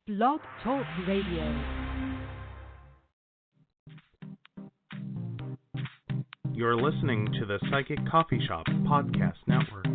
Blog Talk Radio. You're listening to the Psychic Coffee Shop Podcast Network.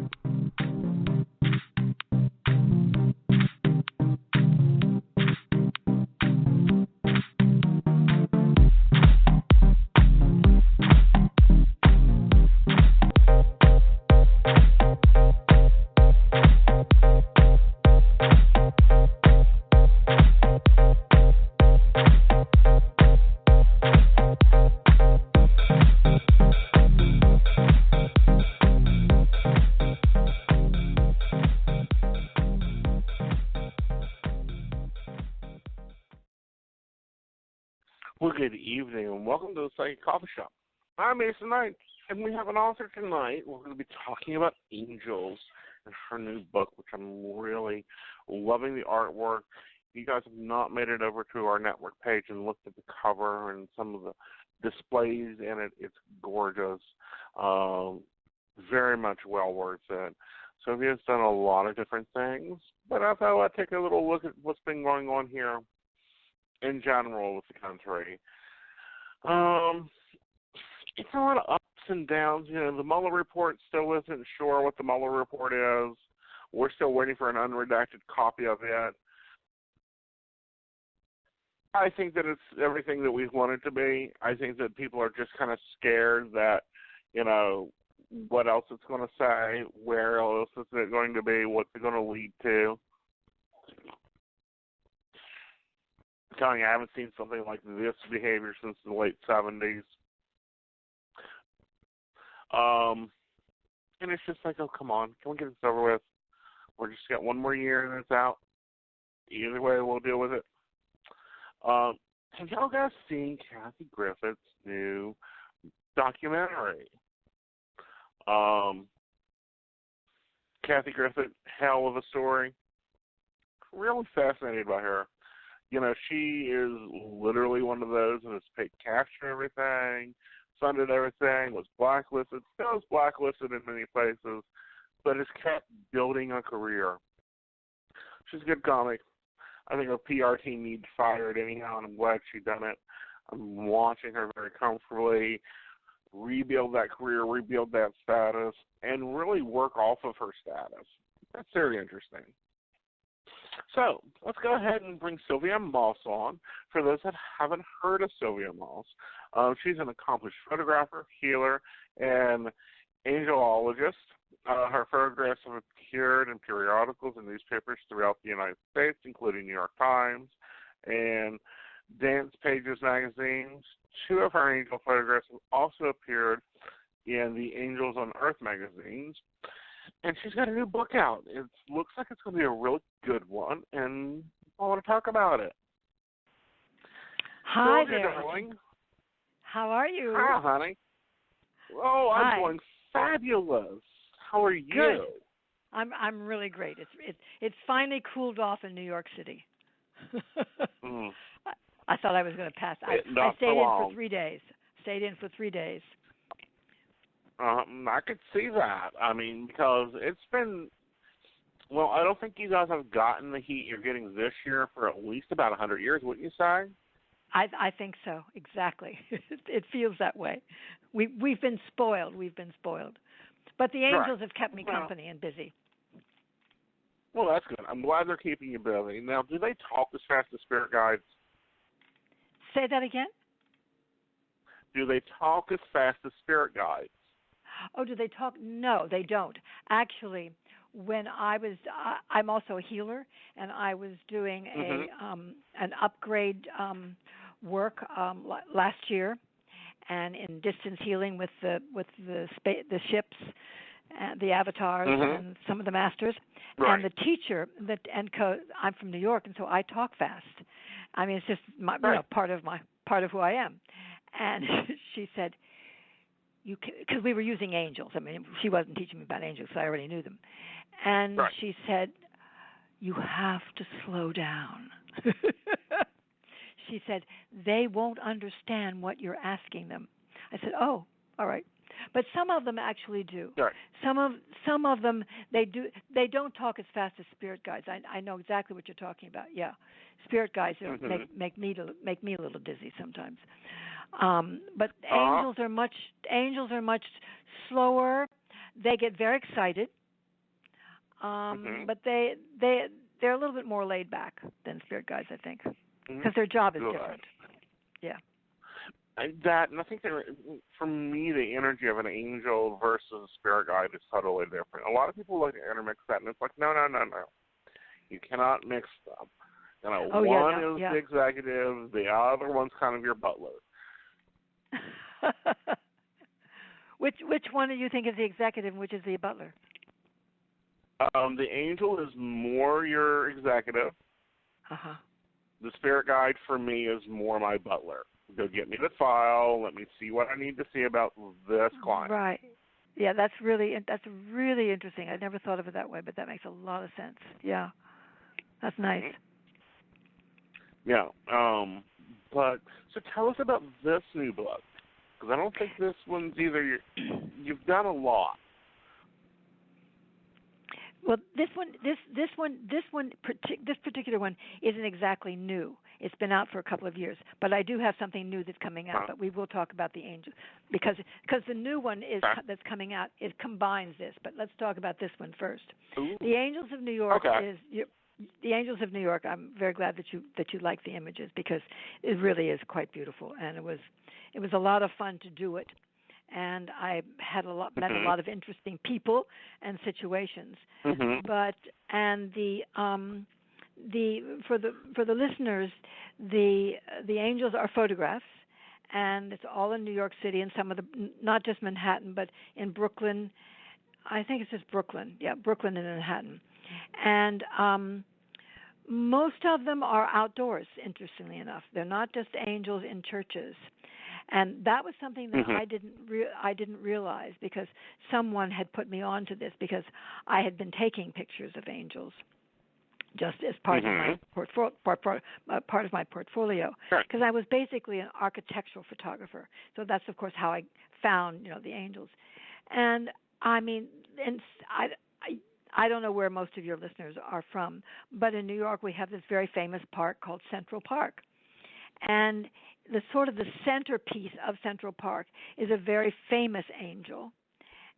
Well, good evening, and welcome to the Psychic Coffee Shop. I'm Aeson, and we have an author tonight. We're going to be talking about angels and her new book, which I'm really loving the artwork. If you guys have not made it over to our network page and looked at the cover and some of the displays in it, it's gorgeous. Very much well worth it. Sylvia's done a lot of different things, but I thought I'd take a little look at what's been going on here in general with the country. It's a lot of ups and downs. You know, the Mueller report still isn't sure what the Mueller report is. We're still waiting for an unredacted copy of it. I think that it's everything that we want it to be. I think that people are just kind of scared that, you know, what else it's going to say, where else is it going to be, what's it going to lead to. I'm telling you, I haven't seen something like this behavior since the late 70s. And it's just like, oh, come on. Can we get this over with? We're just got one more year and it's out. Either way, we'll deal with it. Have y'all guys seen Kathy Griffith's new documentary? Kathy Griffith, hell of a story. Really fascinated by her. You know, she is literally one of those that has paid cash for everything, funded everything, was blacklisted, still is blacklisted in many places, but has kept building a career. She's a good comic. I think her PR team needs fired anyhow, and I'm glad she's done it. I'm watching her very comfortably rebuild that career, rebuild that status, and really work off of her status. That's very interesting. So let's go ahead and bring Sylvia Moss on. For those that haven't heard of Sylvia Moss, she's an accomplished photographer, healer, and angelologist. Her photographs have appeared in periodicals and newspapers throughout the United States, including New York Times and Dance Pages magazines. Two of her angel photographs have also appeared in the Angels on Earth magazines. And she's got a new book out. It looks like it's going to be a really good one, and I want to talk about it. Hi Sylvia, there. darling. How are you? Hi, honey. Oh, I'm Hi. doing fabulous. How are you? Good. I'm really great. It's finally cooled off in New York City. Mm. I thought I was going to pass. I Not stayed so in long. for 3 days. Stayed in for 3 days. I could see that. I mean, because it's been, well, I don't think you guys have gotten the heat you're getting this year for at least about 100 years, wouldn't you say? I think so. Exactly. It feels that way. We've been spoiled. But the angels have kept me company and busy. Well, that's good. I'm glad they're keeping you busy. Now, do they talk as fast as spirit guides? Say that again? Do they talk as fast as spirit guides? Oh, do they talk? No, they don't. Actually, when I'm also a healer, and I was doing an upgrade work last year, and in distance healing with the ships, the avatars, and some of the masters, and the teacher I'm from New York, and so I talk fast. I mean, it's just part of who I am. And she said, because we were using angels. I mean, she wasn't teaching me about angels, so I already knew them. And she said, you have to slow down. She said, they won't understand what you're asking them. I said, oh, all right. But some of them actually do. Right. Some of them they do. They don't talk as fast as spirit guides. I know exactly what you're talking about. Yeah, spirit guides make me a little dizzy sometimes. But angels are much slower. They get very excited. But they're a little bit more laid back than spirit guides, I think, because their job is different. Yeah. And I think for me, the energy of an angel versus a spirit guide is totally different. A lot of people like to intermix that, and it's like, no. You cannot mix them. One is the executive, the other one's kind of your butler. Which one do you think is the executive and which is the butler? The angel is more your executive. The spirit guide for me is more my butler. Go get me the file. Let me see what I need to see about this client. Right. Yeah, that's really interesting. I never thought of it that way, but that makes a lot of sense. Yeah, that's nice. Yeah. But so tell us about this new book, because I don't think this one's either. You've done a lot. Well, this particular one isn't exactly new. It's been out for a couple of years, but I do have something new that's coming out. But we will talk about the angel because the new one that's coming out. It combines this, but let's talk about this one first. Ooh. The Angels of New York is the Angels of New York. I'm very glad that you like the images because it really is quite beautiful, and it was a lot of fun to do it. And I had met a lot of interesting people and situations. But for the listeners, the angels are photographs, and it's all in New York City and some of the, not just Manhattan, but in Brooklyn. I think it's just Brooklyn. Yeah, Brooklyn and Manhattan. And most of them are outdoors. Interestingly enough, they're not just angels in churches. And that was something that I didn't realize because someone had put me on to this because I had been taking pictures of angels just as part of my part of my portfolio because I was basically an architectural photographer. So that's of course how I found the angels. And I mean, and I don't know where most of your listeners are from, but in New York we have this very famous park called Central Park. And the centerpiece of Central Park is a very famous angel,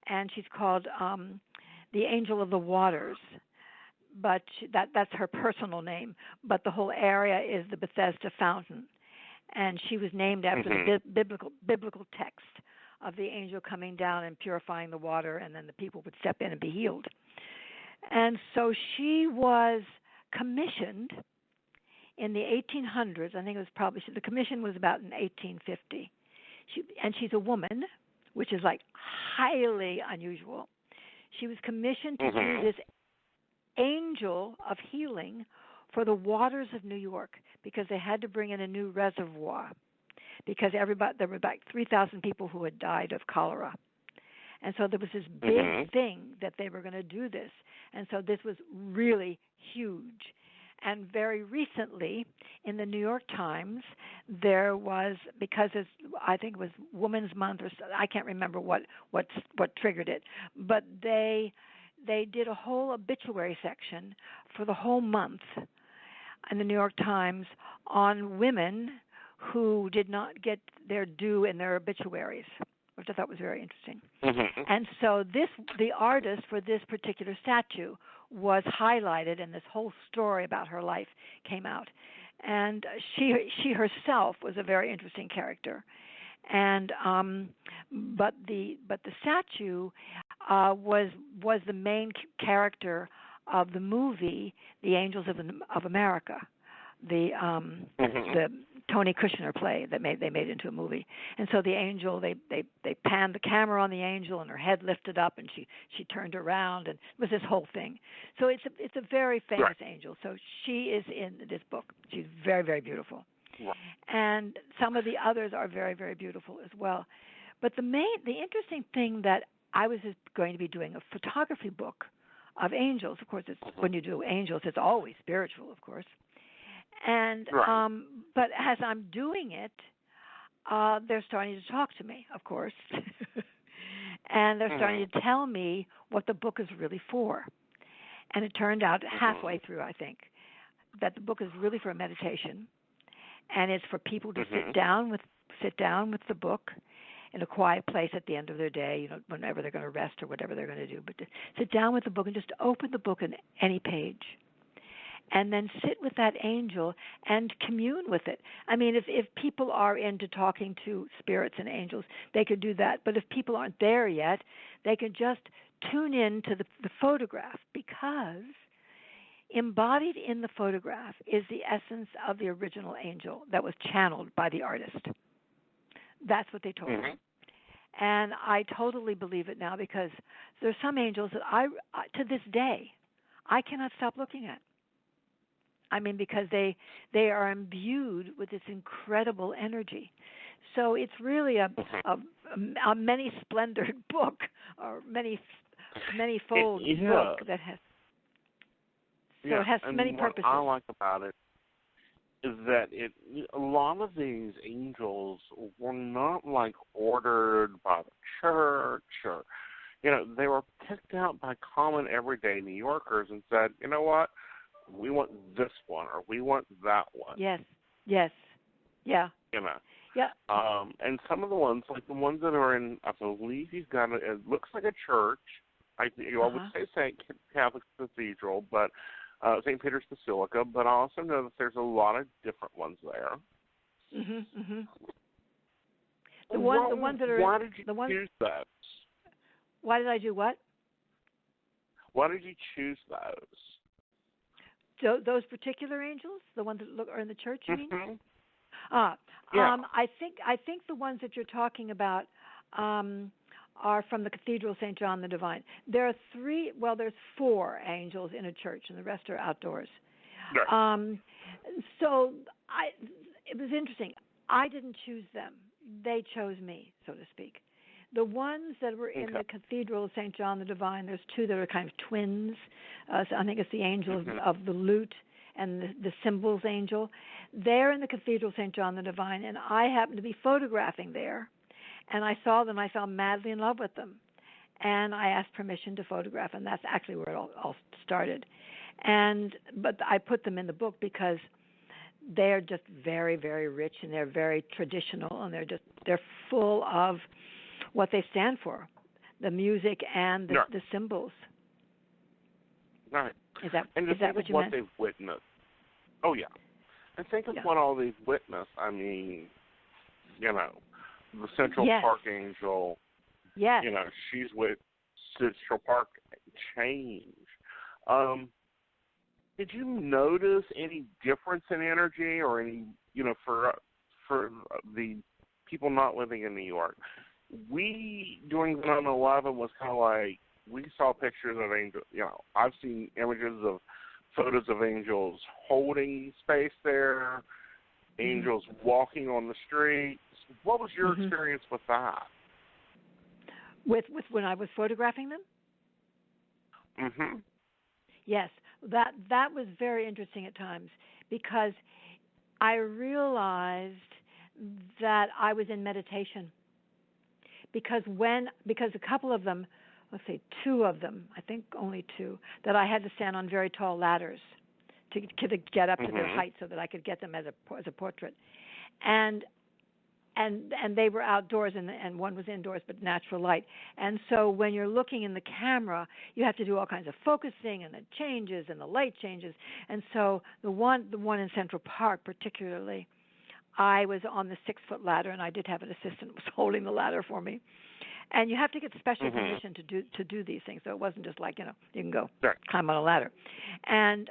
and she's called the Angel of the Waters, but that's her personal name. But the whole area is the Bethesda Fountain, and she was named after the biblical text of the angel coming down and purifying the water, and then the people would step in and be healed. And so she was commissioned in the 1800s. I think it was probably, the commission was about in 1850. She's a woman, which is like highly unusual. She was commissioned to do this angel of healing for the waters of New York because they had to bring in a new reservoir because there were about 3,000 people who had died of cholera. And so there was this big thing that they were going to do this. And so this was really huge. And very recently, in the New York Times, there was, because I think it was Women's Month, or I can't remember what triggered it, but they did a whole obituary section for the whole month in the New York Times on women who did not get their due in their obituaries, which I thought was very interesting. And so the artist for this particular statue was highlighted, and this whole story about her life came out. And she herself was a very interesting character. And but the statue was the main character of the movie The Angels of America, the Tony Kushner play that they made into a movie. And so the angel, they panned the camera on the angel, and her head lifted up, and she turned around, and it was this whole thing. So it's a very famous angel. So she is in this book. She's very, very beautiful. Right. And some of the others are very, very beautiful as well. But the interesting thing that I was going to be doing a photography book of angels. Of course, when you do angels, it's always spiritual, of course. And but as I'm doing it, they're starting to talk to me, of course. and they're starting to tell me what the book is really for. And it turned out halfway through, I think, that the book is really for meditation, and it's for people to sit down with the book in a quiet place at the end of their day, whenever they're going to rest or whatever they're going to do, but to sit down with the book and just open the book in any page, and then sit with that angel and commune with it. I mean, if people are into talking to spirits and angels, they could do that. But if people aren't there yet, they can just tune in to the photograph, because embodied in the photograph is the essence of the original angel that was channeled by the artist. That's what they told me. And I totally believe it now, because there's some angels that I to this day, I cannot stop looking at. I mean, because they are imbued with this incredible energy. So it's really a many-splendored book, or many-fold book that has. So it has many purposes. What I like about it is that a lot of these angels were not like ordered by the church, or they were picked out by common everyday New Yorkers and said, you know what, we want this one, or we want that one. Yes. Yeah. Yeah. And some of the ones, like the ones that are in, I believe you've got it looks like a church. I would say St. Catholic Cathedral, but St. Peter's Basilica, but I also know that there's a lot of different ones there. The ones that are. Why did you choose those? Why did I do what? Why did you choose those? So those particular angels, the ones that are in the church, you mean? Yeah. I think the ones that you're talking about are from the Cathedral St. John the Divine. There's 4 angels in a church, and the rest are outdoors. Right. So it was interesting. I didn't choose them. They chose me, so to speak. The ones that were in the Cathedral of St. John the Divine, there's 2 that are kind of twins. So I think it's the angel of the lute and the cymbals angel. They're in the Cathedral of St. John the Divine, and I happened to be photographing there. And I saw them. I fell madly in love with them, and I asked permission to photograph, and that's actually where it all started. But I put them in the book because they're just very, very rich, and they're very traditional, and they're full of what they stand for, the music and the symbols. Right. Is that what you meant? They've witnessed. Oh yeah. And think of what all they've witnessed. I mean, the Central Park Angel. Yes. She's with Central Park change. Did you notice any difference in energy, or any, for the people not living in New York? We, during 9/11, was kind of like, we saw pictures of angels. I've seen images of photos of angels holding space there, angels walking on the streets. What was your experience with that? With when I was photographing them? Yes, that was very interesting at times, because I realized that I was in meditation. Because a couple of them, let's say 2 of them, I think only 2, that I had to stand on very tall ladders to get up to their height so that I could get them as a portrait, and they were outdoors, and one was indoors, but natural light. And so when you're looking in the camera, you have to do all kinds of focusing, and the changes and the light changes. And so the one in Central Park particularly, I was on the 6-foot ladder, and I did have an assistant who was holding the ladder for me. And you have to get special permission to do these things. So it wasn't just like, you can go climb on a ladder. And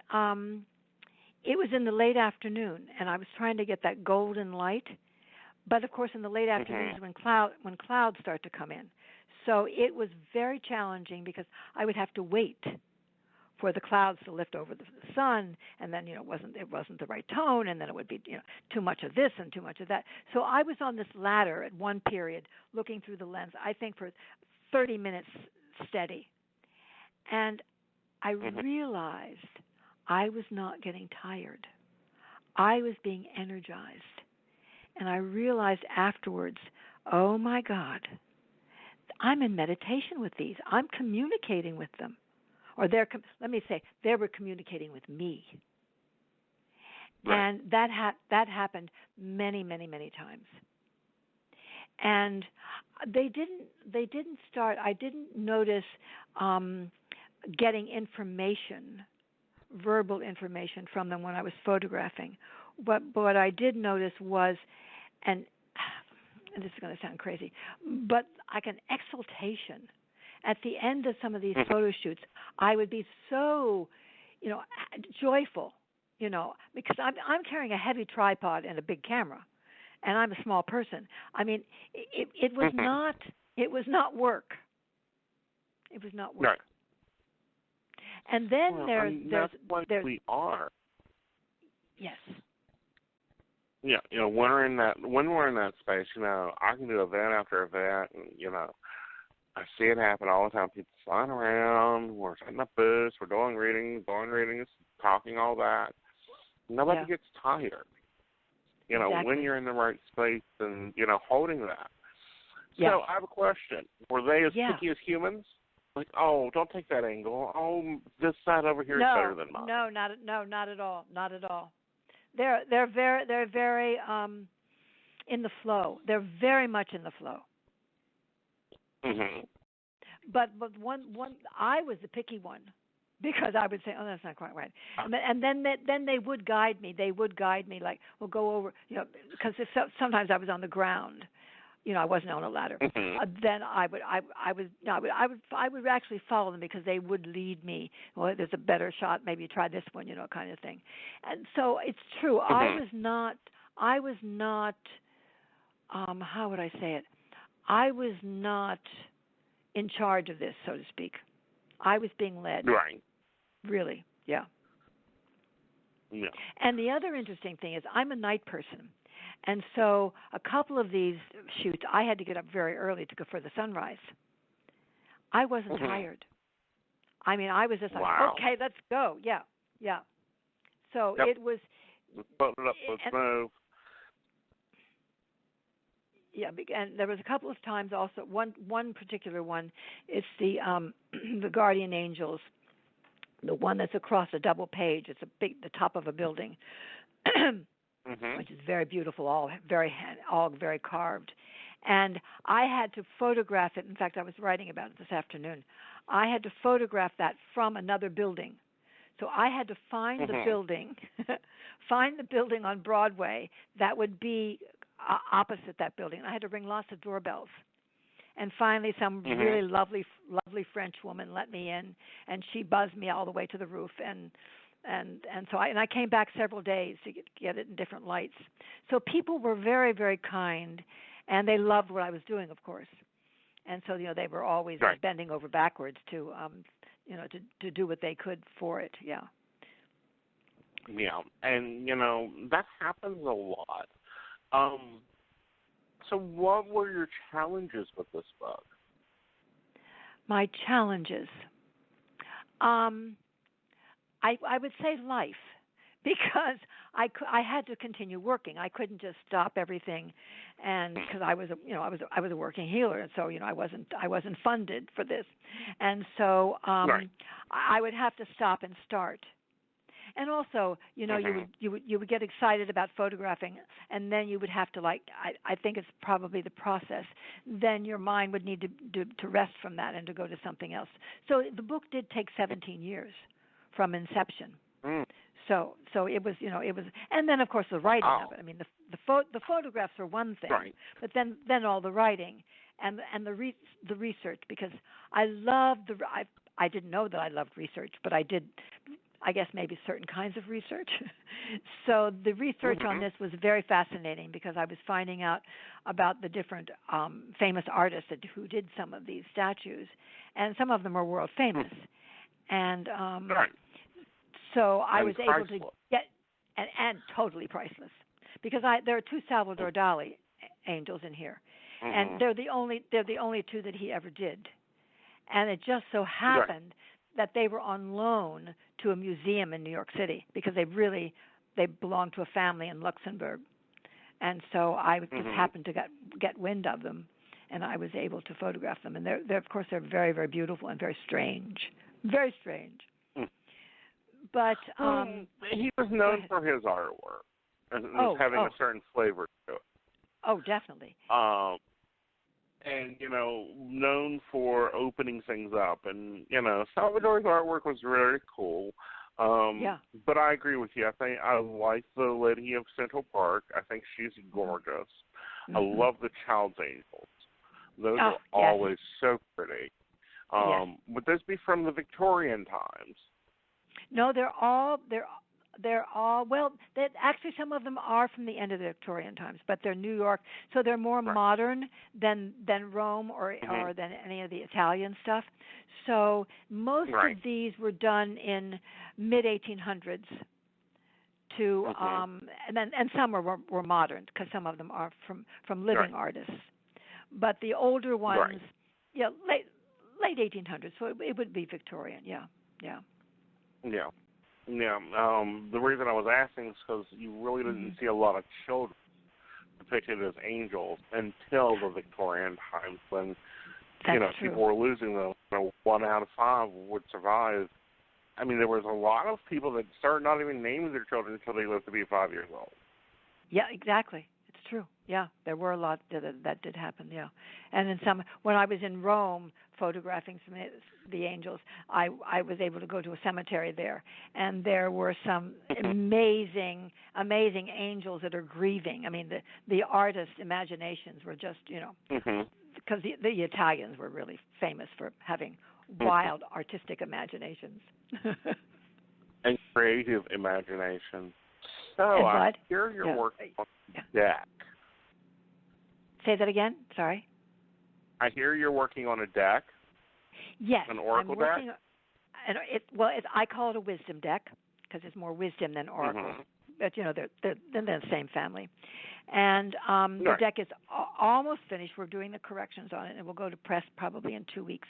it was in the late afternoon, and I was trying to get that golden light. But of course, in the late afternoon is when clouds start to come in. So it was very challenging, because I would have to wait for the clouds to lift over the sun, and then it wasn't the right tone, and then it would be too much of this and too much of that. So I was on this ladder at one period, looking through the lens, I think for 30 minutes steady, and I realized I was not getting tired. I was being energized, and I realized afterwards, oh my God, I'm in meditation with these. I'm communicating with them. Or let me say, they were communicating with me. Right. And that happened many, many, many times. And they didn't start. I didn't notice getting information, verbal information from them when I was photographing. But what I did notice was, and this is going to sound crazy, but like an exaltation. At the end of some of these photo shoots, I would be so, joyful, because I'm carrying a heavy tripod and a big camera, and I'm a small person. I mean, it was not work. It was not work. Right. And then there's we are. Yes. Yeah, when we're in that space, I can do event after event, and I see it happen all the time. People flying around, we're setting up booths, we're doing readings, talking, all that. Nobody gets tired. Exactly. When you're in the right space and holding that. Yeah. So I have a question: were they as picky as humans? Like, oh, don't take that angle. Oh, this side over here is better than mine. No, not at all. Not at all. They're very in the flow. They're very much in the flow. Mm-hmm. But one I was the picky one, because I would say, oh, that's not quite right, and then they would guide me. They would guide me, like, we'll go over, because sometimes I was on the ground. I wasn't on a ladder. Mm-hmm. Then I would actually follow them, because they would lead me. Well, there's a better shot. Maybe you try this one, kind of thing. And so it's true. Mm-hmm. I was not. How would I say it? I was not in charge of this, so to speak. I was being led. Right. Really, yeah. Yeah. And the other interesting thing is, I'm a night person. And so a couple of these shoots, I had to get up very early to go for the sunrise. I wasn't tired. I mean, I was just like, okay, let's go. Yeah. So it was. Let's button it up. Let's move. Yeah, and there was a couple of times also. One particular one, it's the the guardian angels, the one that's across a double page. It's the top of a building. Which is very beautiful, all very carved. And I had to photograph it. In fact, I was writing about it this afternoon. I had to photograph that from another building. So I had to find the building, on Broadway that would be opposite that building. I had to ring lots of doorbells. And finally, some really lovely French woman let me in, and she buzzed me all the way to the roof. And so I came back several days to get it in different lights. So people were very, very kind, and they loved what I was doing, of course. And so they were always bending over backwards to do what they could for it. Yeah. Yeah, and that happens a lot. So what were your challenges with this book? My challenges. I would say life, because I had to continue working. I couldn't just stop everything, and because I was a working healer, and so I wasn't funded for this, and so I would have to stop and start. And also, you would get excited about photographing, and then you would have to, I think it's probably the process. Then your mind would need to rest from that and to go to something else. So the book did take 17 years from inception. So it was, and then of course the writing of it. I mean, the photographs are one thing, but then all the writing and the research, because I loved I didn't know that I loved research, but I did. I guess maybe certain kinds of research. So the research on this was very fascinating, because I was finding out about the different famous artists who did some of these statues, and some of them are world famous. And so I was able to get, and totally priceless, because there are two Salvador Dali angels in here, and they're the only two that he ever did. And it just so happened that they were on loan to a museum in New York City, because they belonged to a family in Luxembourg, and so I just happened to get wind of them, and I was able to photograph them. And they're of course they're very, very beautiful and very strange, very strange. But he was known for his artwork as having a certain flavor to it. Oh, definitely. And, known for opening things up. And, Salvador's artwork was very cool. But I agree with you. I think I like the Lady of Central Park. I think she's gorgeous. Mm-hmm. I love the Child's Angels. Those are always so pretty. Would those be from the Victorian times? No, they're all well. Actually, some of them are from the end of the Victorian times, but they're New York, so they're more modern than Rome or than any of the Italian stuff. So most of these were done in mid 1800s. And some were modern because some of them are from living artists, but the older ones, late 1800s. So it would be Victorian. Yeah. The reason I was asking is because you really didn't see a lot of children depicted as angels until the Victorian times, when people were losing them. 1 out of 5 would survive. I mean, there was a lot of people that started not even naming their children until they lived to be 5 years old. Yeah, exactly. It's true. Yeah, there were a lot that did happen. Yeah, and when I was in Rome photographing some of the angels, I was able to go to a cemetery there, and there were some amazing angels that are grieving. I mean, the artists' imaginations were just because the Italians were really famous for having wild artistic imaginations. And creative imagination. So I hear you're working on a deck. Say that again? Sorry. I hear you're working on a deck. Yes. An oracle deck? I call it a wisdom deck because it's more wisdom than oracle. Mm-hmm. But, they're the same family. And the deck is almost finished. We're doing the corrections on it, and we'll go to press probably in 2 weeks.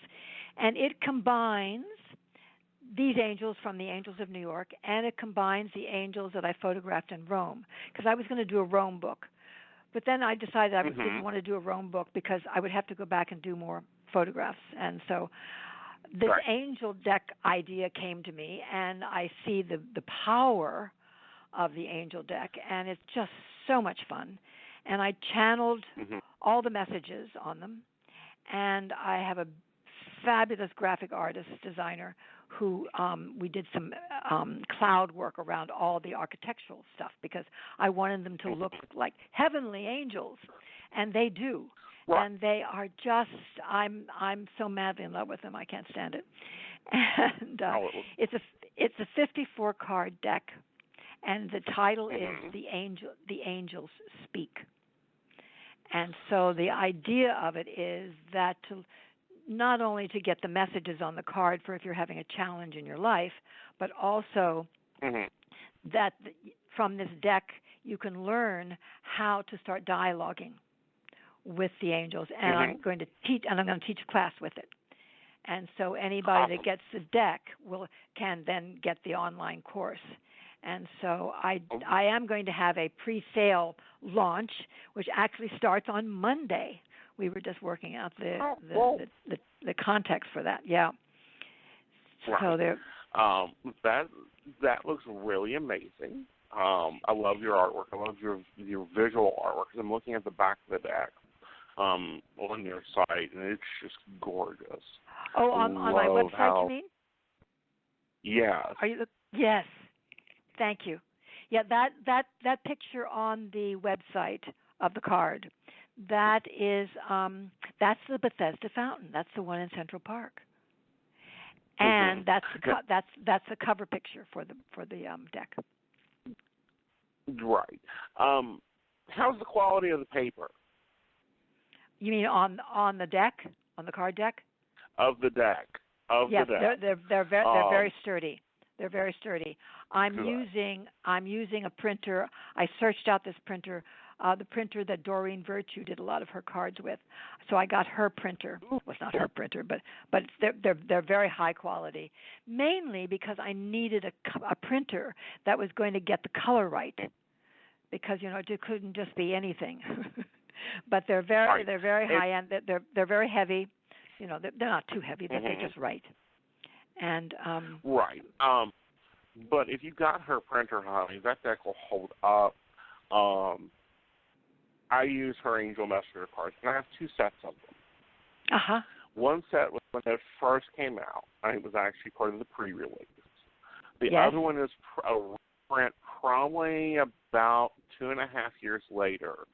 And it combines these angels from the Angels of New York, and it combines the angels that I photographed in Rome, because I was going to do a Rome book. But then I decided I didn't want to do a Rome book because I would have to go back and do more photographs. And so this angel deck idea came to me, and I see the power of the angel deck, and it's just so much fun. And I channeled all the messages on them, and I have a fabulous graphic artist designer who we did some cloud work around all the architectural stuff because I wanted them to look like heavenly angels, and they do. Right. And they are just I'm so madly in love with them. I can't stand it. And it's a 54 card deck, and the title is The Angels Speak. And so the idea of it is that not only to get the messages on the card for if you're having a challenge in your life, but also that from this deck you can learn how to start dialoguing with the angels. And I'm going to teach a class with it. And so anybody that gets the deck can then get the online course. And so I am going to have a pre-sale launch, which actually starts on Monday. We were just working out the context for that. Yeah. Right. So there. That looks really amazing. I love your artwork. I love your visual artwork. I'm looking at the back of the deck on your site, and it's just gorgeous. Oh, on my website, you mean? Yes. Yes. Thank you. Yeah, that picture on the website of the card. That's the Bethesda fountain. That's the one in Central Park, and that's the cover picture for the deck. Right. How's the quality of the paper? You mean on the deck, on the card deck? Of the deck. Yes, the deck. they're very sturdy. They're very sturdy. I'm Good. using a printer. I searched out this printer. The printer that Doreen Virtue did a lot of her cards with. So I got her printer. Well, it's not her printer, but they're very high quality. Mainly because I needed a printer that was going to get the color right, because it couldn't just be anything. but they're Right. very high end. They're very heavy. They're not too heavy, but they're just right. And right. But if you got her printer, honey, that deck will hold up. I use her Angel Messenger cards, and I have 2 sets of them. One set was when it first came out. It was actually part of the pre-release. The other one is a reprint probably about 2.5 years later.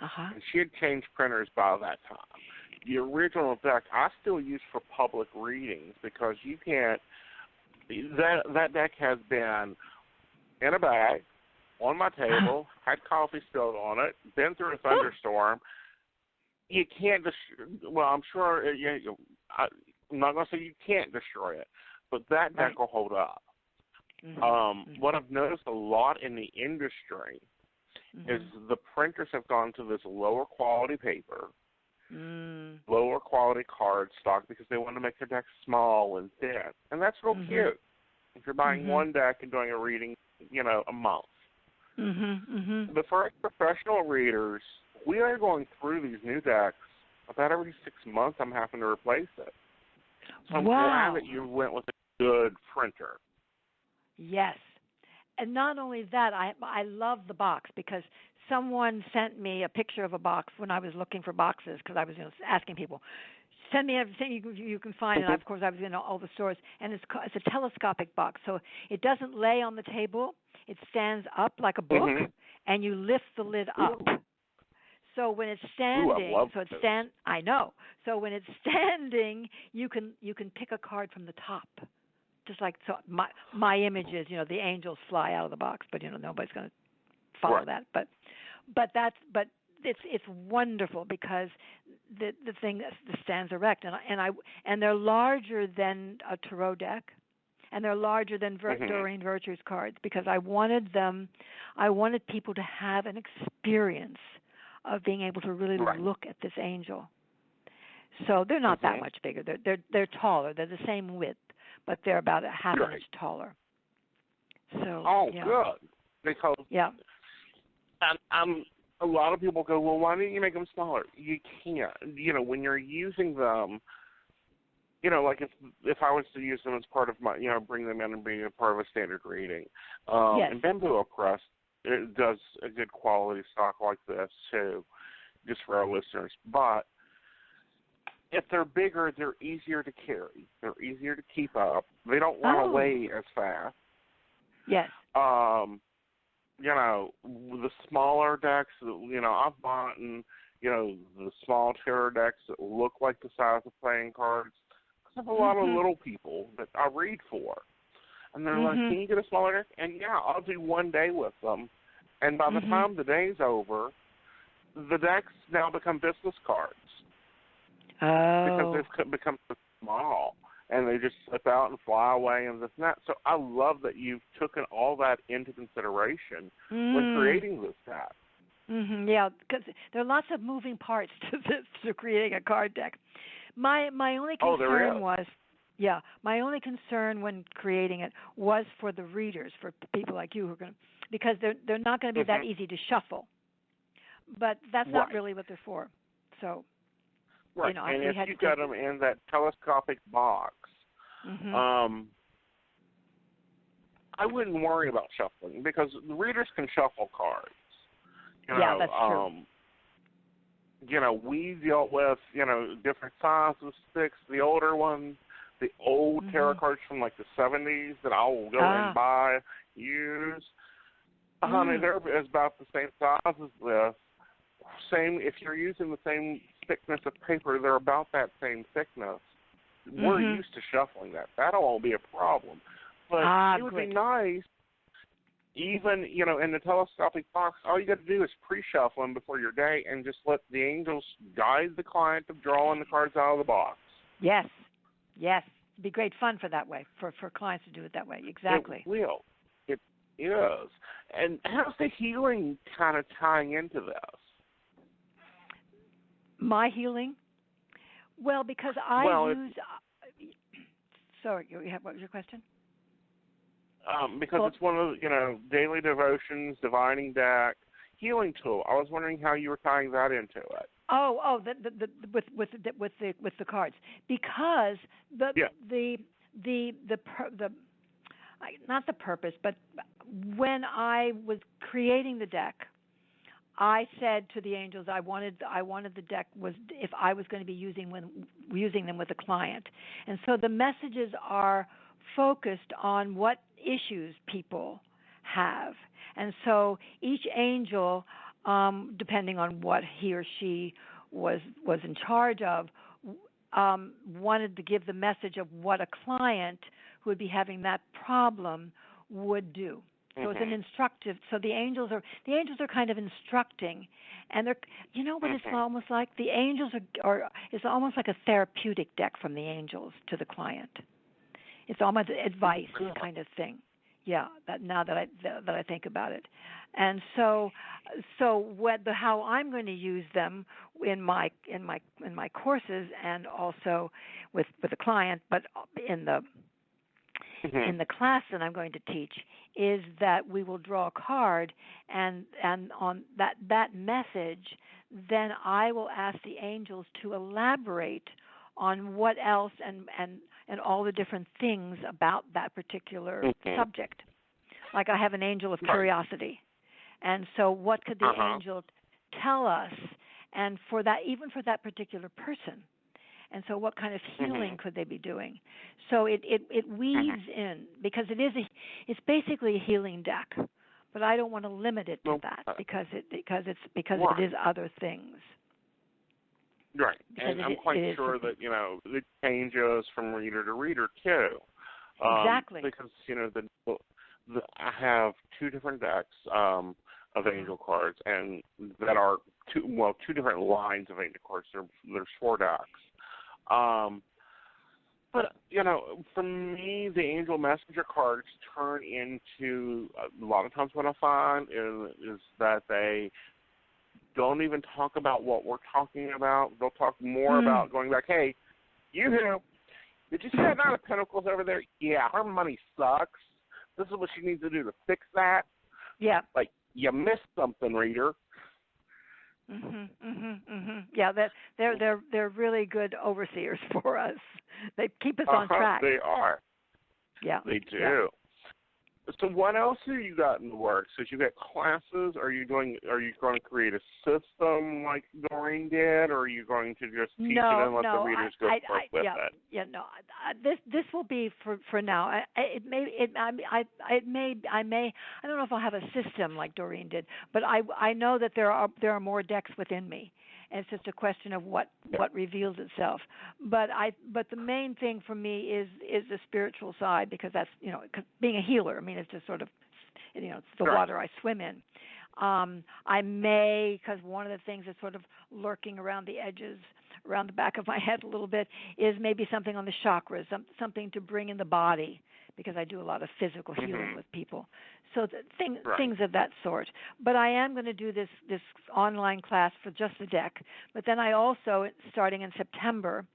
And she had changed printers by that time. The original deck I still use for public readings because you can't. That deck has been in a bag, on my table, had coffee spilled on it, been through a thunderstorm. You can't well, I'm sure, I'm not going to say you can't destroy it, but that deck will hold up. What I've noticed a lot in the industry is the printers have gone to this lower quality paper, lower quality card stock because they want to make their decks small and thin. And that's real cute. If you're buying one deck and doing a reading, a month. But for us professional readers, we are going through these new decks about every 6 months. I'm having to replace it. So I'm glad that you went with a good printer. Yes. And not only that, I love the box because someone sent me a picture of a box when I was looking for boxes because I was asking people, send me everything you can find. And, of course, I was in all the stores. And it's a telescopic box, so it doesn't lay on the table. It stands up like a book, and you lift the lid up. So when it's standing, I know. So when it's standing, you can pick a card from the top. Just like my image is, the angels fly out of the box, but nobody's going to follow that. But it's wonderful because the thing that stands erect, and they're larger than a tarot deck, and they're larger than Doreen Virtue's cards because I wanted people to have an experience of being able to really look at this angel. So they're not that much bigger. They're taller. They're the same width, but they're about a half an inch taller. So good. Because a lot of people go, well, why didn't you make them smaller? You can't. When you're using them, like if I was to use them as part of my, bring them in and be a part of a standard reading. And Bamboo Press, it does a good quality stock like this too, just for our listeners. But if they're bigger, they're easier to carry. They're easier to keep up. They don't want to weigh as fast. Yes. The smaller decks, I've bought the small tarot decks that look like the size of playing cards. I have a lot of little people that I read for. And they're like, can you get a smaller deck? And, I'll do one day with them. And by the time the day's over, the decks now become business cards. Because they've become so small. And they just slip out and fly away and this and that. So I love that you've taken all that into consideration when creating this deck. Yeah, because there are lots of moving parts to creating a card deck. My only concern my only concern when creating it was for the readers, for people like you who are going to, because they're not going to be that easy to shuffle. But that's not really what they're for. So. Right, and if you got them in that telescopic box, I wouldn't worry about shuffling because the readers can shuffle cards. That's true. We dealt with, different sizes, sticks, the older ones, the old tarot cards from like the 70s that I will go and buy, use. Honey, they're about the same size as this. If you're using the same thickness of paper, they're about that same thickness. We're used to shuffling that. That won't be a problem. But it would be nice, even, in the telescopic box, all you got to do is pre-shuffle them before your day and just let the angels guide the client of drawing the cards out of the box. Yes. It'd be great fun for that way, for clients to do it that way. Exactly. It will. It is. And how's the healing kind of tying into this? My healing? Well, because I use... Sorry, what was your question? Because it's one of the, daily devotions, divining deck, healing tool. I was wondering how you were tying that into it. With the cards, because not the purpose, but when I was creating the deck, I said to the angels, I wanted the deck was if I was going to be using them with a client, and so the messages are focused on what issues people have, and so each angel, depending on what he or she was in charge of, wanted to give the message of what a client who would be having that problem would do. So it's an instructive. So the angels are kind of instructing, and they're, you know what it's almost like? The angels are it's almost like a therapeutic deck from the angels to the client. It's almost advice kind of thing. Yeah, now that I think about it, and so how I'm going to use them in my courses and also with the client, but in the class that I'm going to teach, is that we will draw a card, and on that message, then I will ask the angels to elaborate on what else and all the different things about that particular subject. Like I have an angel of curiosity, and so what could the angel tell us, and for that, even for that particular person. And so what kind of healing could they be doing? So it weaves in, because it's basically a healing deck, but I don't want to limit it to that because it is other things. Right, and I'm quite sure that it changes from reader to reader too. Exactly. Because I have two different decks of angel cards, and that are two different lines of angel cards. There's 4 decks. But for me, the angel messenger cards turn into, a lot of times what I find is that they don't even talk about what we're talking about. They'll talk more about going back, hey, did you see that 9 of Pentacles over there? Yeah, her money sucks. This is what she needs to do to fix that. Yeah. Like, you missed something, reader. Yeah, they're really good overseers for us. They keep us on track. They are. Yeah, they do. Yeah. So what else have you got in the works? So you got classes? Are you going to create a system like Doreen did, or are you going to just teach it and let the readers go forth with it? Yeah, no. This will be for now. I don't know if I'll have a system like Doreen did, but I know that there are more decks within me. And it's just a question of what reveals itself. But the main thing for me is the spiritual side, because that's being a healer. I mean, it's just sort of it's the water I swim in. I may, because one of the things that's sort of lurking around the edges, around the back of my head a little bit, is maybe something on the chakras, something to bring in the body, because I do a lot of physical healing with people. So things of that sort. But I am going to do this online class for just the deck. But then I also, starting in September,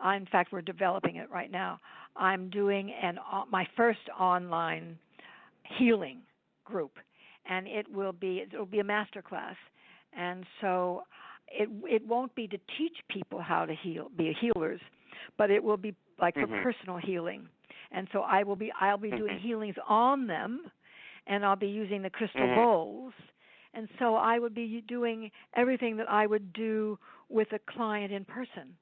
in fact, we're developing it right now, I'm doing my first online healing group. And it'll be a master class. And so it won't be to teach people how to be healers, but it will be like for personal healing. And so I'll be doing healings on them, and I'll be using the crystal bowls. And so I would be doing everything that I would do with a client in person.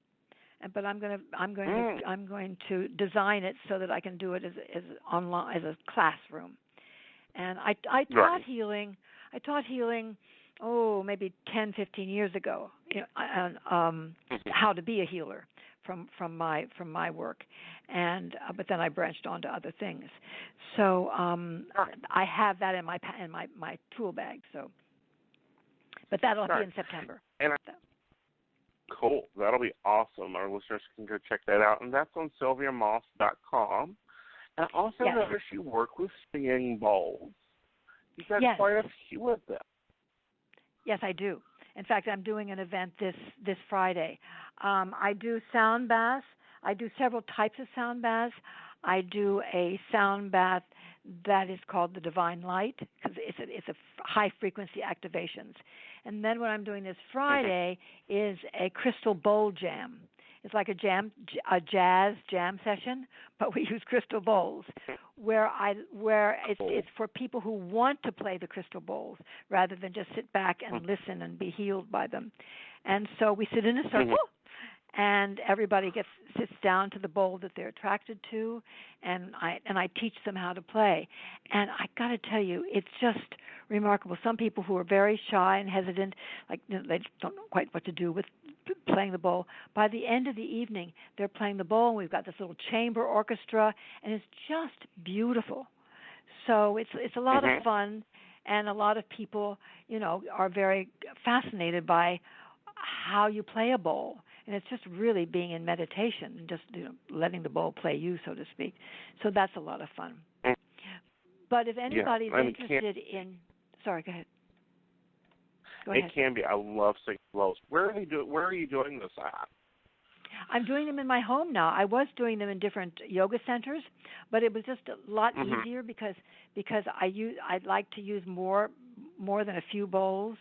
But I'm going to design it so that I can do it as online, as a classroom. And I taught healing. Maybe 10, 15 years ago, how to be a healer from my work, and but then I branched on to other things. So I have that in my tool bag. So, but that'll be in September. And cool, that'll be awesome. Our listeners can go check that out, and that's on sylviamoss.com. And I also noticed you work with singing bowls. You got quite a few of them. Yes, I do. In fact, I'm doing an event this Friday. I do sound baths. I do several types of sound baths. I do a sound bath that is called the Divine Light, because it's a high frequency activations. And then what I'm doing this Friday is a crystal bowl jam. It's like a jazz jam session, but we use crystal bowls, where it's for people who want to play the crystal bowls rather than just sit back and listen and be healed by them. And so we sit in a circle, and everybody sits down to the bowl that they're attracted to, and I teach them how to play. And I got to tell you, it's just remarkable. Some people who are very shy and hesitant, like they don't know quite what to do with playing the bowl. By the end of the evening, they're playing the bowl, and we've got this little chamber orchestra, and it's just beautiful. So it's a lot of fun, and a lot of people, are very fascinated by how you play a bowl. And it's just really being in meditation and just letting the bowl play you, so to speak. So that's a lot of fun. But if anybody's interested in, sorry, go ahead. It can be. I love singing bowls. Where are you doing this at? I'm doing them in my home now. I was doing them in different yoga centers, but it was just a lot easier because I like to use more than a few bowls.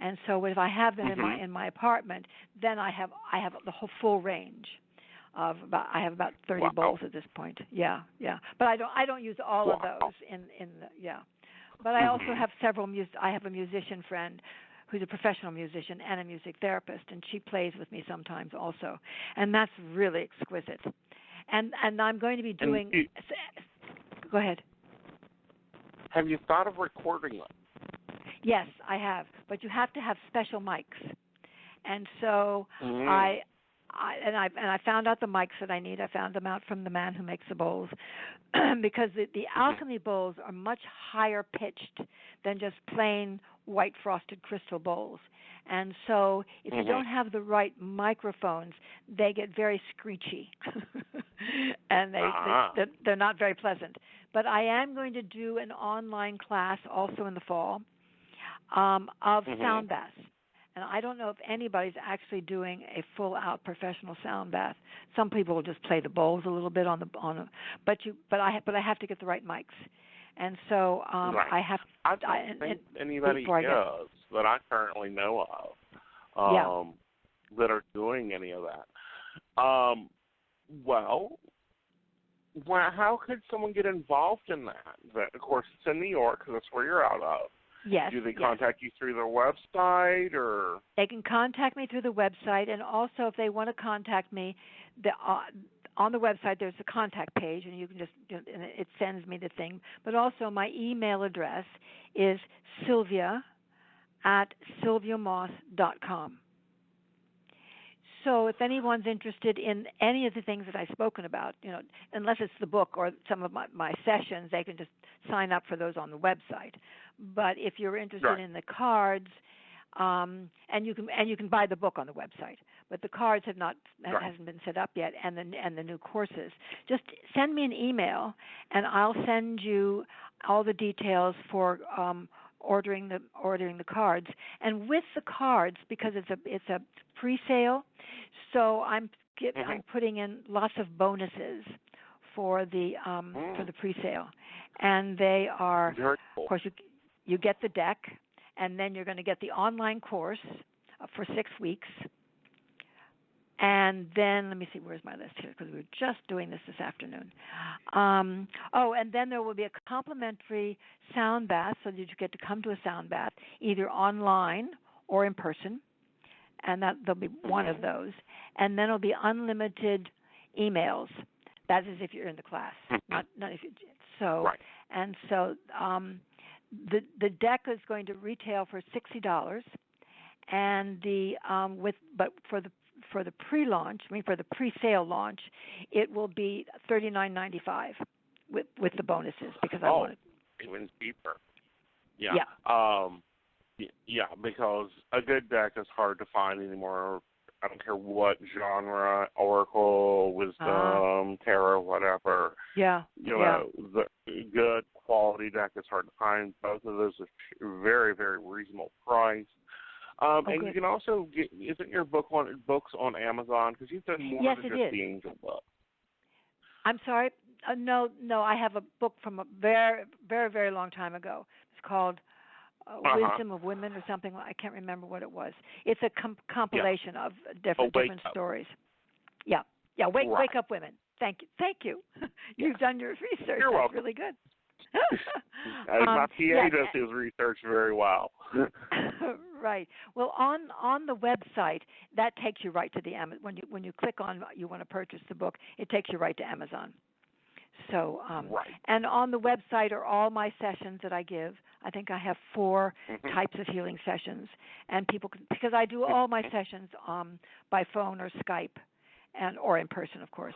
And so if I have them in my apartment, then I have the whole full range of I have about 30 bowls at this point. Yeah. But I don't use all of those in the. But I also have several I have a musician friend who's a professional musician and a music therapist, and she plays with me sometimes also. And that's really exquisite. And I'm going to be doing go ahead. Have you thought of recording them? Yes, I have, but you have to have special mics, and so I found out the mics that I need. I found them out from the man who makes the bowls, because the alchemy bowls are much higher pitched than just plain white frosted crystal bowls, and so if you don't have the right microphones, they get very screechy, and they're not very pleasant. But I am going to do an online class also in the fall. Of sound baths, and I don't know if anybody's actually doing a full-out professional sound bath. Some people will just play the bowls a little bit but I have to get the right mics, and so I have. I don't think anybody else that I currently know of that are doing any of that. Well, how could someone get involved in that? Of course, it's in New York because that's where you're out of. Yes. Do they contact you through their website, or? They can contact me through the website, and also if they want to contact me, on the website there's a contact page, and you can just and it sends me the thing. But also my email address is sylvia@sylviamoss.com. So if anyone's interested in any of the things that I've spoken about, unless it's the book or some of my sessions, they can just sign up for those on the website. But if you're interested in the cards, and you can buy the book on the website, but the cards hasn't been set up yet, and the new courses, just send me an email, and I'll send you all the details for ordering the cards. And with the cards, because it's a pre-sale, so I'm putting in lots of bonuses for the pre-sale, and they are, of course, you get the deck, and then you're going to get the online course for 6 weeks. And then, let me see, where's my list here? Because we were just doing this afternoon. And then there will be a complimentary sound bath, so that you get to come to a sound bath, either online or in person. And there'll be one of those. And then it'll be unlimited emails. That is if you're in the class, not if you. So, and so the deck is going to retail for $60, and for the pre-launch, for the pre-sale launch, it will be $39.95 with the bonuses, because I want it even cheaper. Because a good deck is hard to find anymore. I don't care what genre, Oracle, Wisdom, Tarot, whatever. The good quality deck is hard to find. Both of those are very, very reasonable price. And good. You can also get, isn't your books on Amazon? Because you've done more than just the Angel book. I'm sorry, No. I have a book from a very, very, very long time ago. It's called Wisdom of Women or something. I can't remember what it was. It's a compilation of different stories. Yeah. Wake up, women. Thank you. You've done your research. You're welcome. Really good. My PA does his research very well. Right. Well, on the website, that takes you right to the Amazon. When you click on you want to purchase the book, it takes you right to Amazon. So, and on the website are all my sessions that I give. I think I have 4 types of healing sessions, and people can, because I do all my sessions by phone or Skype, or in person, of course.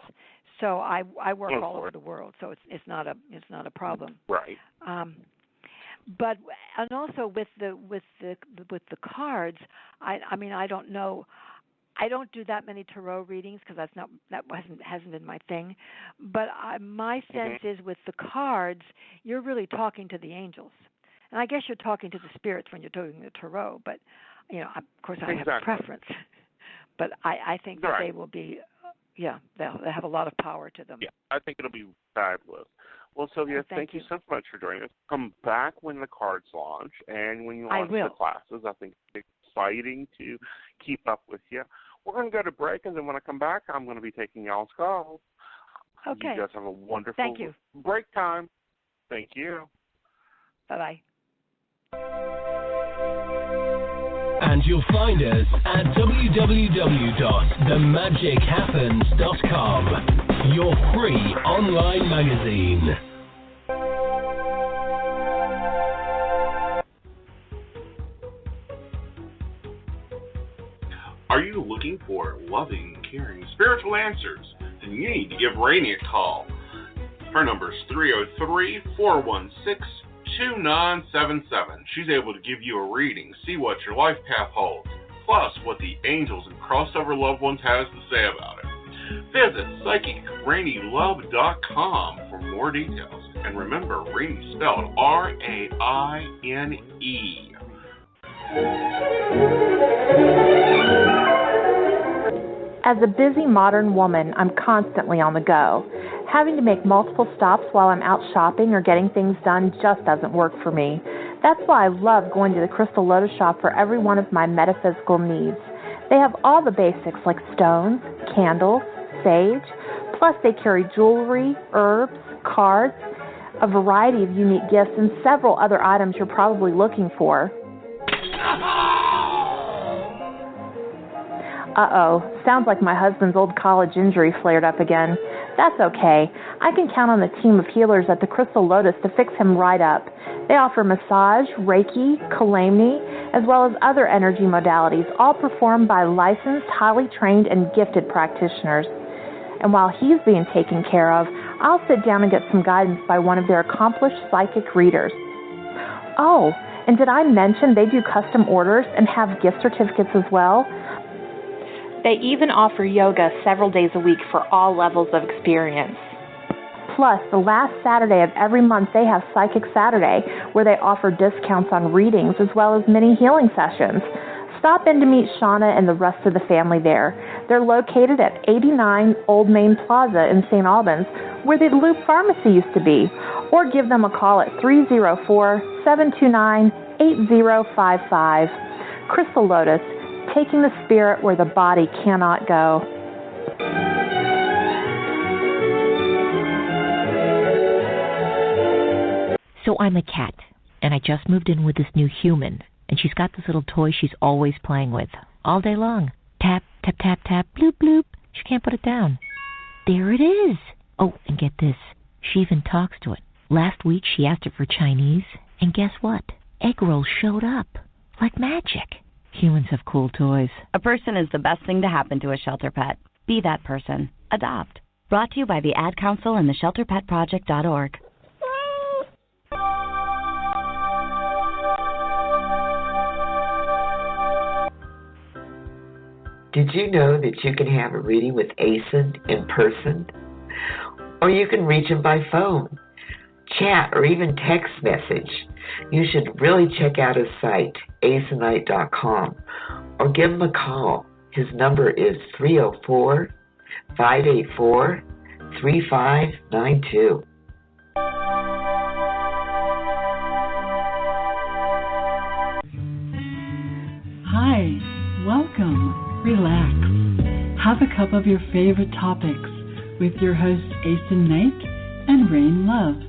So I work all over the world, so it's not a problem. Right. But and also with the cards, I mean I don't know. I don't do that many tarot readings because that hasn't been my thing. But my sense is with the cards, you're really talking to the angels, and I guess you're talking to the spirits when you're doing the tarot. But of course, I have a preference. But I think that they will be, they'll have a lot of power to them. Yeah, I think it'll be fabulous. Well, Sylvia, thank you so much for joining us. Come back when the cards launch and when you launch the classes. I think it's exciting to keep up with you. We're going to go to break, and then when I come back, I'm going to be taking y'all's calls. Okay. You guys have a wonderful break time. Thank you. Bye-bye. And you'll find us at www.themagichappens.com, your free online magazine. Are you looking for loving, caring, spiritual answers? Then you need to give Rainey a call. Her number is 303-416-2977. She's able to give you a reading, see what your life path holds, plus what the angels and crossover loved ones has to say about it. Visit PsychicRaineylove.com for more details. And remember, Rainey spelled R-A-I-N-E. As a busy modern woman, I'm constantly on the go. Having to make multiple stops while I'm out shopping or getting things done just doesn't work for me. That's why I love going to the Crystal Lotus shop for every one of my metaphysical needs. They have all the basics like stones, candles, sage, plus they carry jewelry, herbs, cards, a variety of unique gifts, and several other items you're probably looking for. Uh-oh, sounds like my husband's old college injury flared up again. That's okay. I can count on the team of healers at the Crystal Lotus to fix him right up. They offer massage, Reiki, Kalamni, as well as other energy modalities, all performed by licensed, highly trained, and gifted practitioners. And while he's being taken care of, I'll sit down and get some guidance by one of their accomplished psychic readers. Oh, and did I mention they do custom orders and have gift certificates as well? They even offer yoga several days a week for all levels of experience. Plus, the last Saturday of every month, they have Psychic Saturday, where they offer discounts on readings as well as mini healing sessions. Stop in to meet Shauna and the rest of the family there. They're located at 89 Old Main Plaza in St. Albans, where the Loop Pharmacy used to be, or give them a call at 304-729-8055. Crystal Lotus, taking the spirit where the body cannot go. So I'm a cat, and I just moved in with this new human, and she's got this little toy she's always playing with, all day long. Tap, tap, tap, tap, bloop, bloop. She can't put it down. There it is. Oh, and get this. She even talks to it. Last week she asked it for Chinese, and guess what? Egg rolls showed up. Like magic. Humans have cool toys. A person is the best thing to happen to a shelter pet. Be that person. Adopt. Brought to you by the Ad Council and the ShelterPetProject.org. Did you know that you can have a reading with Aeson in person? Or you can reach him by phone, chat, or even text message. You should really check out his site, aesonite.com, or give him a call. His number is 304-584-6956. 3592. Hi, welcome, relax, have a cup of your favorite topics with your hosts Aeson Knight and Rain Love.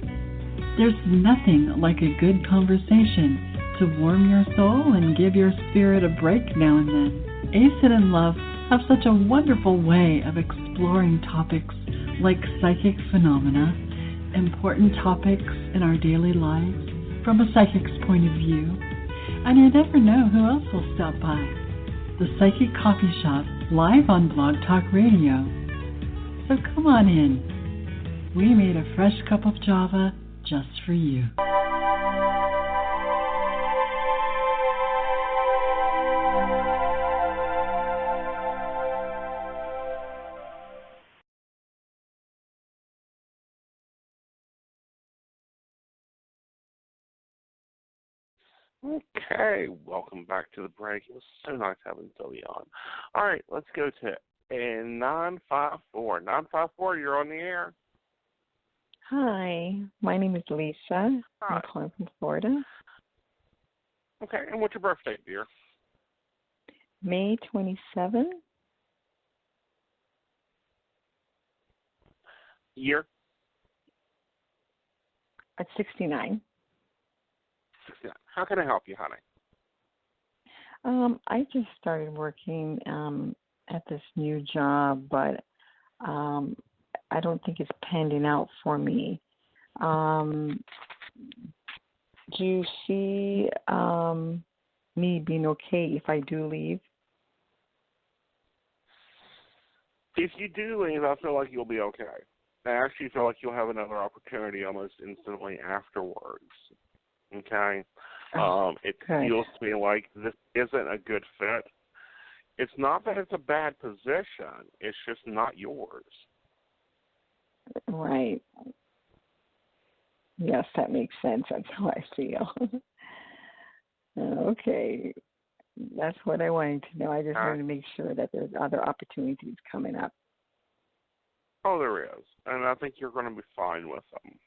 There's nothing like a good conversation to warm your soul and give your spirit a break now and then. Aeson and Love have such a wonderful way of exploring topics like psychic phenomena, important topics in our daily lives from a psychic's point of view. And you never know who else will stop by. The Psychic Coffee Shop, live on Blog Talk Radio. So come on in. We made a fresh cup of Java just for you. Okay, welcome back to the break. It was so nice having Sylvia on. All right, let's go to 954. 954, you're on the air. Hi, my name is Lisa. Hi. I'm calling from Florida. Okay, and what's your birthday, dear? May 27. Year? At 69. 69. How can I help you, honey? I just started working at this new job, but I don't think it's panning out for me. Do you see me being okay if I do leave? If you do leave, I feel like you'll be okay. I actually feel like you'll have another opportunity almost instantly afterwards. Okay? It feels to me like this isn't a good fit. It's not that it's a bad position. It's just not yours. Right. Yes, that makes sense. That's how I feel. Okay. That's what I wanted to know. I just wanted to make sure that there's other opportunities coming up. Oh, there is. And I think you're going to be fine with them.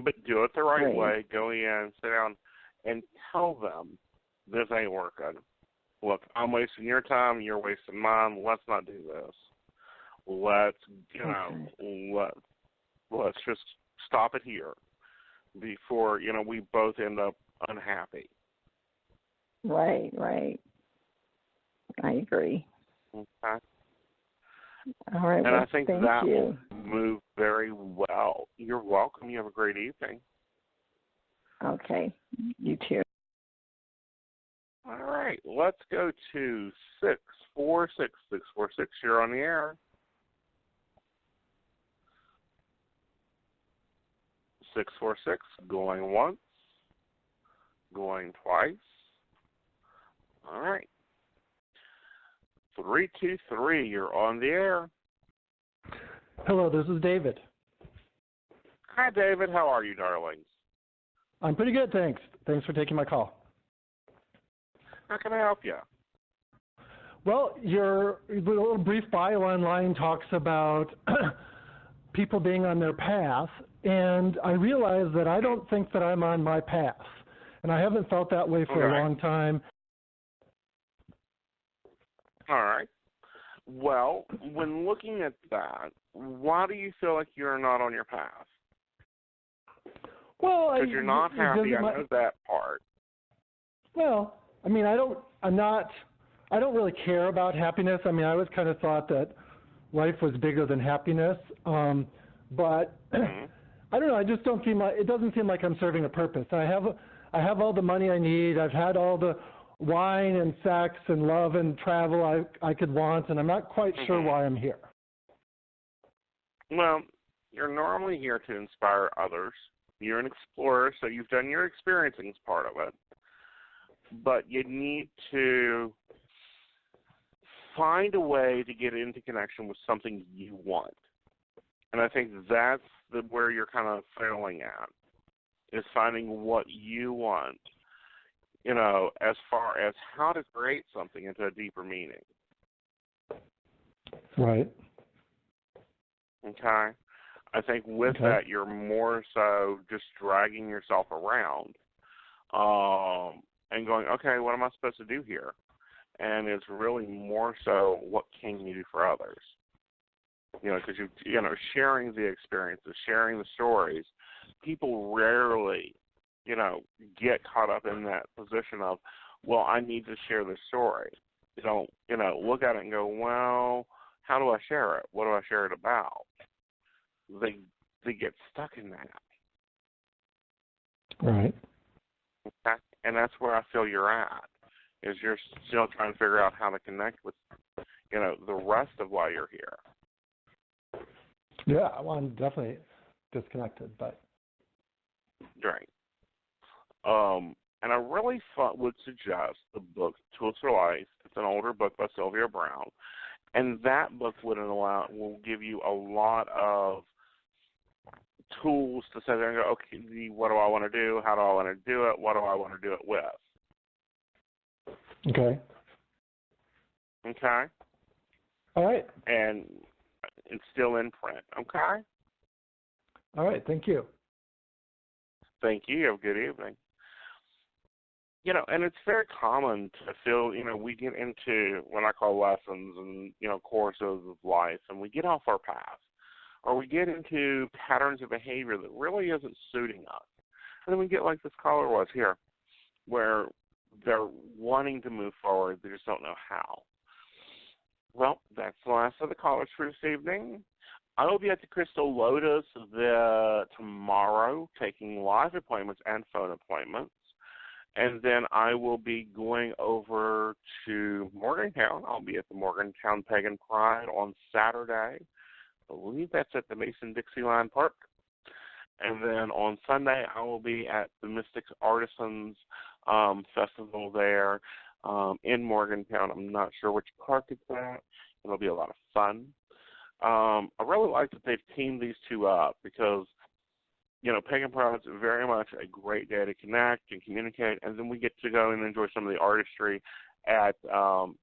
But do it the right way. Go in, sit down, and tell them this ain't working. Look, I'm wasting your time. You're wasting mine. Let's not do this. Let's just stop it here before, we both end up unhappy. Right. I agree. Okay. All right. And I think that will move very well. You're welcome. You have a great evening. Okay. You too. All right. Let's go to 646. 646. You're on the air. 646. Going once. Going twice. All right. 323. You're on the air. Hello, this is David. Hi, David. How are you, darlings? I'm pretty good, thanks. Thanks for taking my call. How can I help you? Well, your little brief bio online talks about people being on their path, and I realize that I don't think that I'm on my path, and I haven't felt that way for a long time. All right. Well, when looking at that, why do you feel like you're not on your path? Well, because you're not happy. I know that part. Well, I mean, I don't really care about happiness. I mean, I always kind of thought that life was bigger than happiness. But I don't know. I just don't seem it doesn't seem like I'm serving a purpose. I have all the money I need. I've had all the wine and sex and love and travel I could want, and I'm not quite sure why I'm here. Well, you're normally here to inspire others. You're an explorer, so you've done your experiencing part of it. But you need to find a way to get into connection with something you want. And I think that's where you're kind of failing at, is finding what you want, as far as how to create something into a deeper meaning. Right. Okay? I think with that, you're more so just dragging yourself around and going, okay, what am I supposed to do here? And it's really more so, what can you do for others? Because sharing the experiences, sharing the stories, people rarely, get caught up in that position of, well, I need to share this story. They don't, look at it and go, well, how do I share it? What do I share it about? They get stuck in that. Right. Okay? And that's where I feel you're at, is you're still trying to figure out how to connect with, the rest of why you're here. Yeah, well, I'm definitely disconnected, but. Right. And I really would suggest the book Tools for Life. It's an older book by Sylvia Brown. And that book will give you a lot of tools to sit there and go, okay, what do I want to do? How do I want to do it? What do I want to do it with? Okay. Okay? All right. And it's still in print. Okay? All right. Thank you. Thank you. Have a good evening. And it's very common to feel, we get into what I call lessons and, courses of life, and we get off our path, or we get into patterns of behavior that really isn't suiting us. And then we get like this caller was here, where they're wanting to move forward, they just don't know how. Well, that's the last of the callers for this evening. I will be at the Crystal Lotus tomorrow, taking live appointments and phone appointments. And then I will be going over to Morgantown. I'll be at the Morgantown Pagan Pride on Saturday. I believe that's at the Mason-Dixie-Line Park. And then on Sunday, I will be at the Mystics Artisans Festival there in Morgantown. I'm not sure which park it's at. It'll be a lot of fun. I really like that they've teamed these two up because, Pagan Pride is very much a great day to connect and communicate, and then we get to go and enjoy some of the artistry at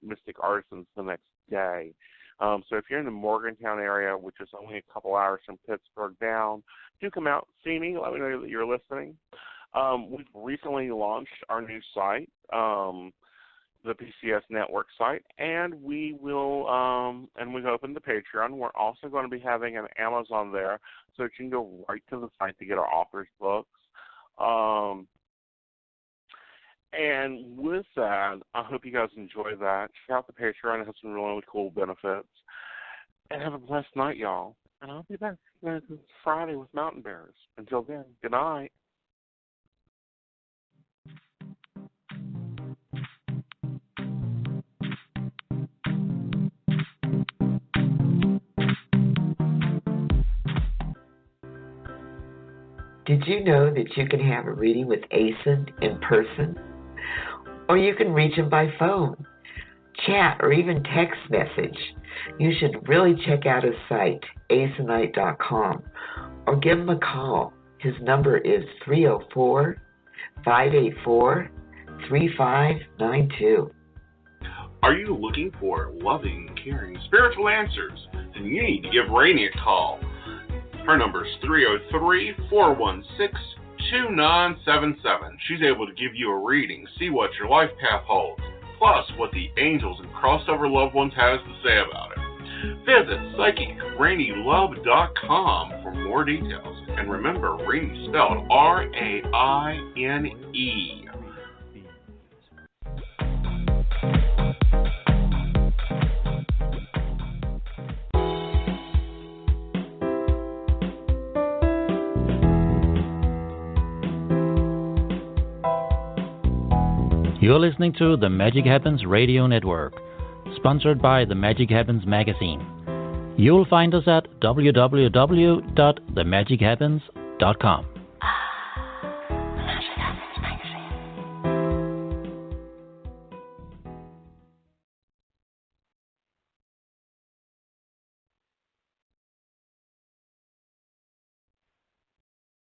Mystic Artisans the next day. So if you're in the Morgantown area, which is only a couple hours from Pittsburgh down, do come out, see me, let me know that you're listening. We've recently launched our new site, the PCS Network site, and we will we've opened the Patreon. We're also going to be having an Amazon there, so you can go right to the site to get our authors' books. And with that, I hope you guys enjoy that. Check out the Patreon. It has some really cool benefits. And have a blessed night, y'all. And I'll be back Friday with Mountain Bears. Until then, good night. Did you know that you can have a reading with Aeson in person? Or you can reach him by phone, chat, or even text message. You should really check out his site, aesonite.com, or give him a call. His number is 304-584-3592. Are you looking for loving, caring, spiritual answers? Then you need to give Rainey a call. Her number is 303-416-2977. She's able to give you a reading, see what your life path holds, plus what the angels and crossover loved ones has to say about it. Visit PsychicRaineylove.com for more details. And remember, Rainey spelled R-A-I-N-E. You're listening to The Magic Happens Radio Network, sponsored by The Magic Happens magazine. You'll find us at www.themagichappens.com.